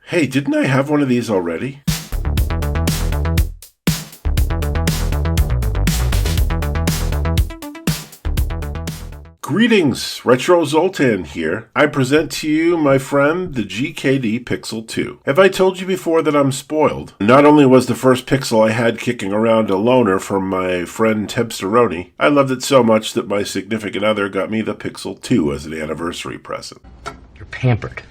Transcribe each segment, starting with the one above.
Hey, didn't I have one of these already? Greetings, Retro Zoltan here. I present to you, my friend, the GKD Pixel 2. Have I told you before that I'm spoiled? Not only was the first Pixel I had kicking around a loaner from my friend Tebsteroni, I loved it so much that my significant other got me the Pixel 2 as an anniversary present. You're pampered.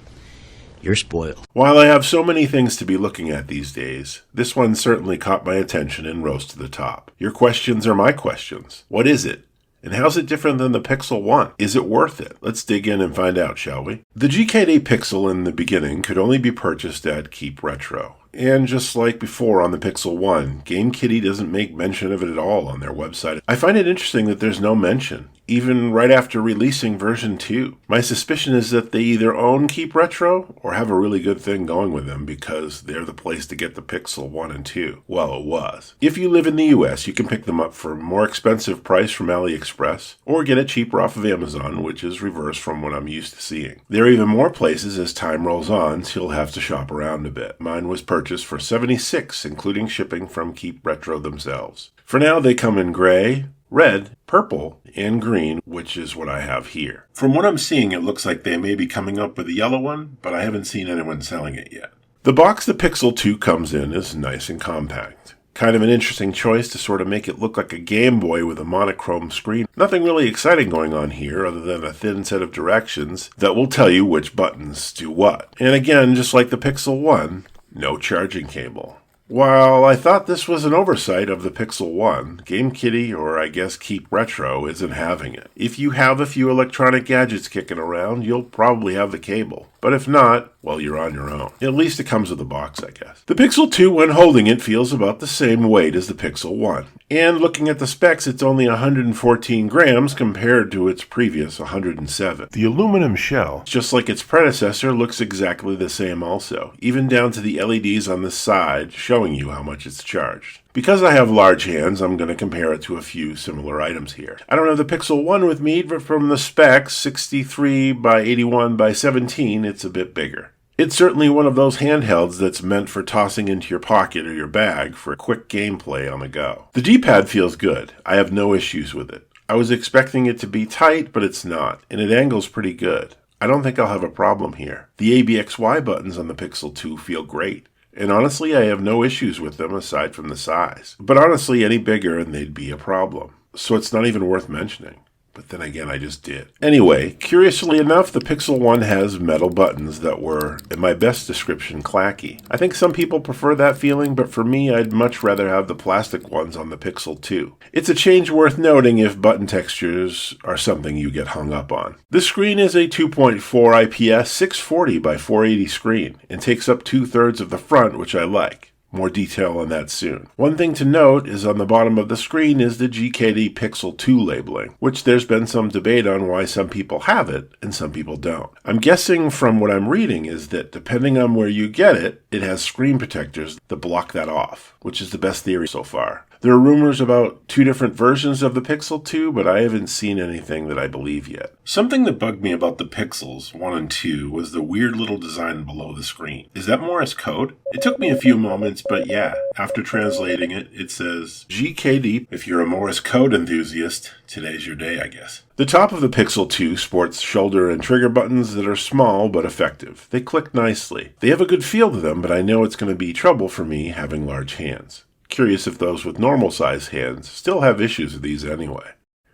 You're spoiled. While I have so many things to be looking at these days, this one certainly caught my attention and rose to the top. Your questions are my questions. What is it? And how's it different than the Pixel 1? Is it worth it? Let's dig in and find out, shall we? The GKD Pixel in the beginning could only be purchased at Keep Retro. And just like before on the Pixel 1, GameKitty doesn't make mention of it at all on their website. I find it interesting that there's no mention, even right after releasing version 2. My suspicion is that they either own Keep Retro or have a really good thing going with them because they're the place to get the Pixel 1 and 2. Well, it was. If you live in the US, you can pick them up for a more expensive price from AliExpress or get it cheaper off of Amazon, which is reverse from what I'm used to seeing. There are even more places as time rolls on, so you'll have to shop around a bit. Mine was purchased for $76, including shipping from Keep Retro themselves. For now, they come in gray, red, purple, and green, which is what I have here. From what I'm seeing, it looks like they may be coming up with a yellow one, but I haven't seen anyone selling it yet. The box the Pixel 2 comes in is nice and compact. Kind of an interesting choice to sort of make it look like a Game Boy with a monochrome screen. Nothing really exciting going on here other than a thin set of directions that will tell you which buttons do what. And again, just like the Pixel 1, no charging cable. While I thought this was an oversight of the Pixel 1, GameKitty, or I guess Keep Retro, isn't having it. If you have a few electronic gadgets kicking around, you'll probably have the cable. But if not, well, you're on your own. At least it comes with a box, I guess. The Pixel 2, when holding it, feels about the same weight as the Pixel 1. And looking at the specs, it's only 114 grams compared to its previous 107. The aluminum shell, just like its predecessor, looks exactly the same also, even down to the LEDs on the side showing you how much it's charged. Because I have large hands, I'm going to compare it to a few similar items here. I don't have the Pixel 1 with me, but from the specs, 63 by 81 by 17, it's a bit bigger. It's certainly one of those handhelds that's meant for tossing into your pocket or your bag for quick gameplay on the go. The D-pad feels good. I have no issues with it. I was expecting it to be tight, but it's not, and it angles pretty good. I don't think I'll have a problem here. The ABXY buttons on the Pixel 2 feel great. And honestly, I have no issues with them aside from the size. But honestly, any bigger and they'd be a problem. So it's not even worth mentioning. But then again, I just did. Anyway, curiously enough, the Pixel 1 has metal buttons that were, in my best description, clacky. I think some people prefer that feeling, but for me, I'd much rather have the plastic ones on the Pixel 2. It's a change worth noting if button textures are something you get hung up on. This screen is a 2.4 IPS 640 by 480 screen and takes up 2/3 of the front, which I like. More detail on that soon. One thing to note is on the bottom of the screen is the GKD Pixel 2 labeling, which there's been some debate on why some people have it and some people don't. I'm guessing from what I'm reading is that depending on where you get it, it has screen protectors that block that off, which is the best theory so far. There are rumors about 2 different versions of the Pixel 2, but I haven't seen anything that I believe yet. Something that bugged me about the Pixels 1 and 2 was the weird little design below the screen. Is that Morse code? It took me a few moments, but yeah, after translating it, it says GKD. If you're a Morse code enthusiast, today's your day, I guess. The top of the Pixel 2 sports shoulder and trigger buttons that are small but effective. They click nicely. They have a good feel to them, but I know it's going to be trouble for me having large hands. Curious if those with normal-sized hands still have issues with these anyway.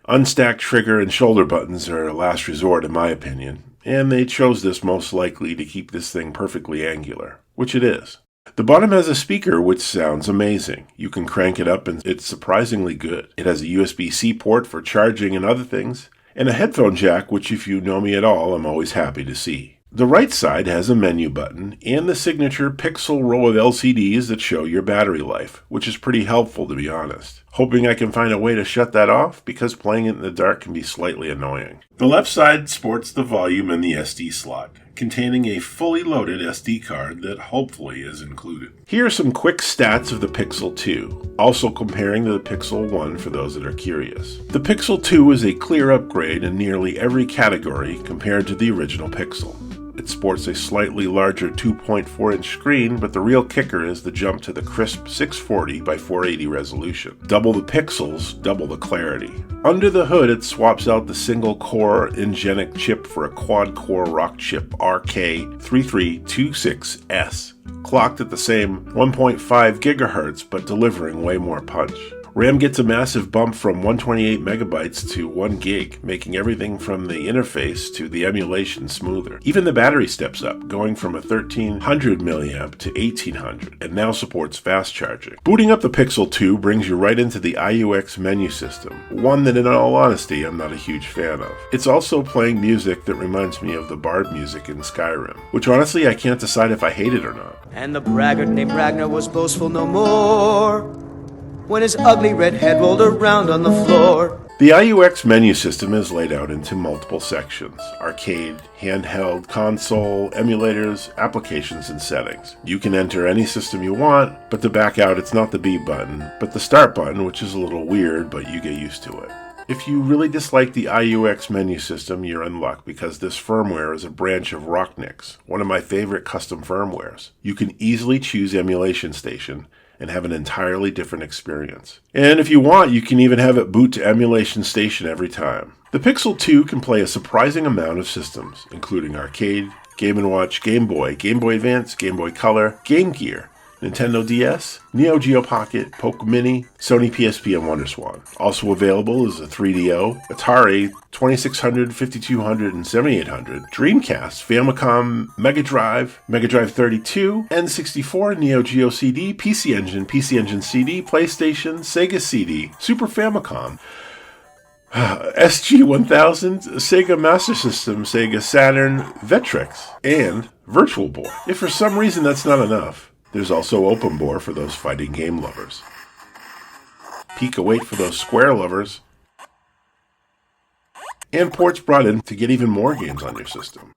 Unstacked trigger and shoulder buttons are a last resort in my opinion, and they chose this most likely to keep this thing perfectly angular, which it is. The bottom has a speaker which sounds amazing. You can crank it up and it's surprisingly good. It has a USB-C port for charging and other things, and a headphone jack which if you know me at all, I'm always happy to see. The right side has a menu button and the signature pixel row of LCDs that show your battery life, which is pretty helpful to be honest. Hoping I can find a way to shut that off because playing it in the dark can be slightly annoying. The left side sports the volume and the SD slot, containing a fully loaded SD card that hopefully is included. Here are some quick stats of the Pixel 2, also comparing to the Pixel 1 for those that are curious. The Pixel 2 is a clear upgrade in nearly every category compared to the original Pixel. It sports a slightly larger 2.4-inch screen, but the real kicker is the jump to the crisp 640 by 480 resolution. Double the pixels, double the clarity. Under the hood, it swaps out the single-core Ingenic chip for a quad-core Rockchip RK3326S, clocked at the same 1.5 GHz but delivering way more punch. RAM gets a massive bump from 128 megabytes to 1 gig, making everything from the interface to the emulation smoother. Even the battery steps up, going from a 1300 mAh to 1800, and now supports fast charging. Booting up the Pixel 2 brings you right into the IUX menu system, one that in all honesty I'm not a huge fan of. It's also playing music that reminds me of the Bard music in Skyrim, which honestly I can't decide if I hate it or not. And the braggart named Ragnar was boastful no more when his ugly red head rolled around on the floor. The IUX menu system is laid out into multiple sections: arcade, handheld, console, emulators, applications, and settings. You can enter any system you want, but to back out it's not the B button, but the start button, which is a little weird, but you get used to it. If you really dislike the IUX menu system, you're in luck because this firmware is a branch of Rocknix, one of my favorite custom firmwares. You can easily choose Emulation Station and have an entirely different experience. And if you want, you can even have it boot to Emulation Station every time. The Pixel 2 can play a surprising amount of systems, including arcade, Game & Watch, Game Boy Advance, Game Boy Color, Game Gear, Nintendo DS, Neo Geo Pocket, Poke Mini, Sony PSP, and WonderSwan. Also available is a 3DO, Atari 2600, 5200, and 7800, Dreamcast, Famicom, Mega Drive 32, N64, Neo Geo CD, PC Engine CD, PlayStation, Sega CD, Super Famicom, SG-1000, Sega Master System, Sega Saturn, Vectrex, and Virtual Boy. If for some reason that's not enough, there's also Open Bore for those fighting game lovers, Pika 8 for those Square lovers, and ports brought in to get even more games on your system.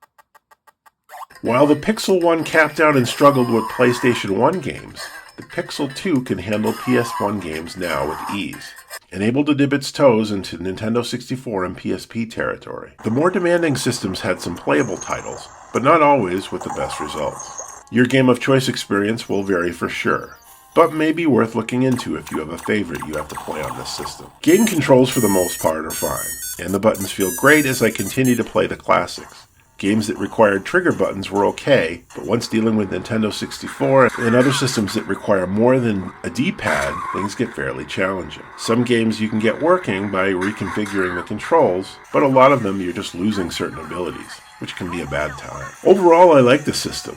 While the Pixel 1 capped out and struggled with PlayStation 1 games, the Pixel 2 can handle PS1 games now with ease, and able to dip its toes into Nintendo 64 and PSP territory. The more demanding systems had some playable titles, but not always with the best results. Your game of choice experience will vary for sure, but may be worth looking into if you have a favorite you have to play on this system. Game controls for the most part are fine, and the buttons feel great as I continue to play the classics. Games that required trigger buttons were okay, but once dealing with Nintendo 64 and other systems that require more than a D-pad, things get fairly challenging. Some games you can get working by reconfiguring the controls, but a lot of them you're just losing certain abilities, which can be a bad time. Overall, I like the system,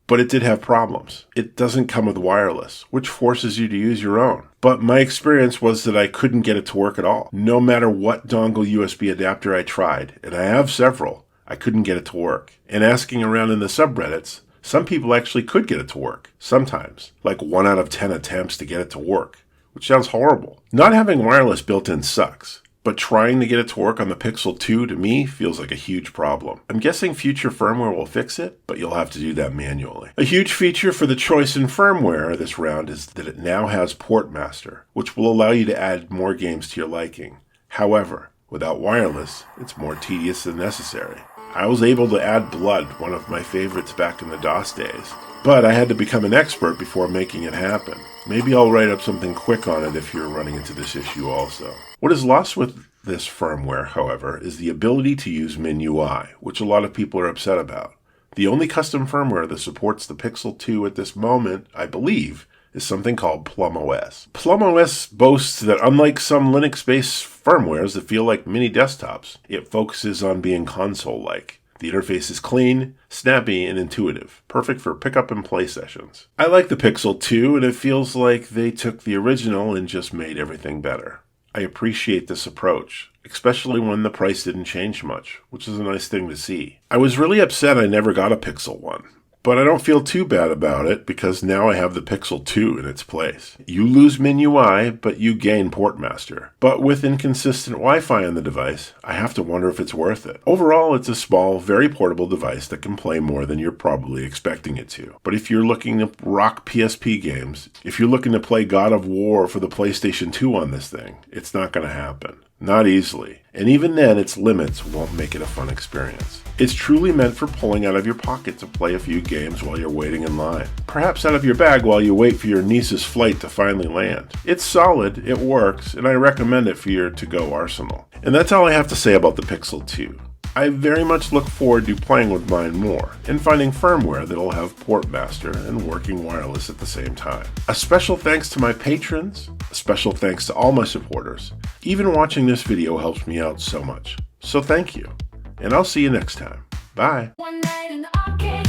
but it did have problems. It doesn't come with wireless, which forces you to use your own. But my experience was that I couldn't get it to work at all. No matter what dongle USB adapter I tried, and I have several, I couldn't get it to work. And asking around in the subreddits, some people actually could get it to work. Sometimes, like 1 out of 10 attempts to get it to work, which sounds horrible. Not having wireless built in sucks, but trying to get it to work on the Pixel 2 to me feels like a huge problem. I'm guessing future firmware will fix it, but you'll have to do that manually. A huge feature for the choice in firmware this round is that it now has Portmaster, which will allow you to add more games to your liking. However, without wireless, it's more tedious than necessary. I was able to add Blood, one of my favorites back in the DOS days, but I had to become an expert before making it happen. Maybe I'll write up something quick on it if you're running into this issue also. What is lost with this firmware, however, is the ability to use MinUI, which a lot of people are upset about. The only custom firmware that supports the Pixel 2 at this moment, I believe, is something called Plum OS. Plum OS boasts that unlike some Linux-based firmwares that feel like mini desktops, it focuses on being console-like. The interface is clean, snappy, and intuitive, perfect for pick-up and play sessions. I like the Pixel 2, and it feels like they took the original and just made everything better. I appreciate this approach, especially when the price didn't change much, which is a nice thing to see. I was really upset I never got a Pixel 1. But I don't feel too bad about it because now I have the Pixel 2 in its place. You lose MinUI, but you gain Portmaster. But with inconsistent Wi-Fi on the device, I have to wonder if it's worth it. Overall, it's a small, very portable device that can play more than you're probably expecting it to. But if you're looking to rock PSP games, if you're looking to play God of War for the PlayStation 2 on this thing, it's not going to happen. Not easily. And even then, its limits won't make it a fun experience. It's truly meant for pulling out of your pocket to play a few games while you're waiting in line. Perhaps out of your bag while you wait for your niece's flight to finally land. It's solid, it works, and I recommend it for your to-go arsenal. And that's all I have to say about the Pixel 2. I very much look forward to playing with mine more, and finding firmware that'll have Portmaster and working wireless at the same time. A special thanks to my patrons, a special thanks to all my supporters. Even watching this video helps me out so much. So thank you, and I'll see you next time. Bye! One night in the arcade.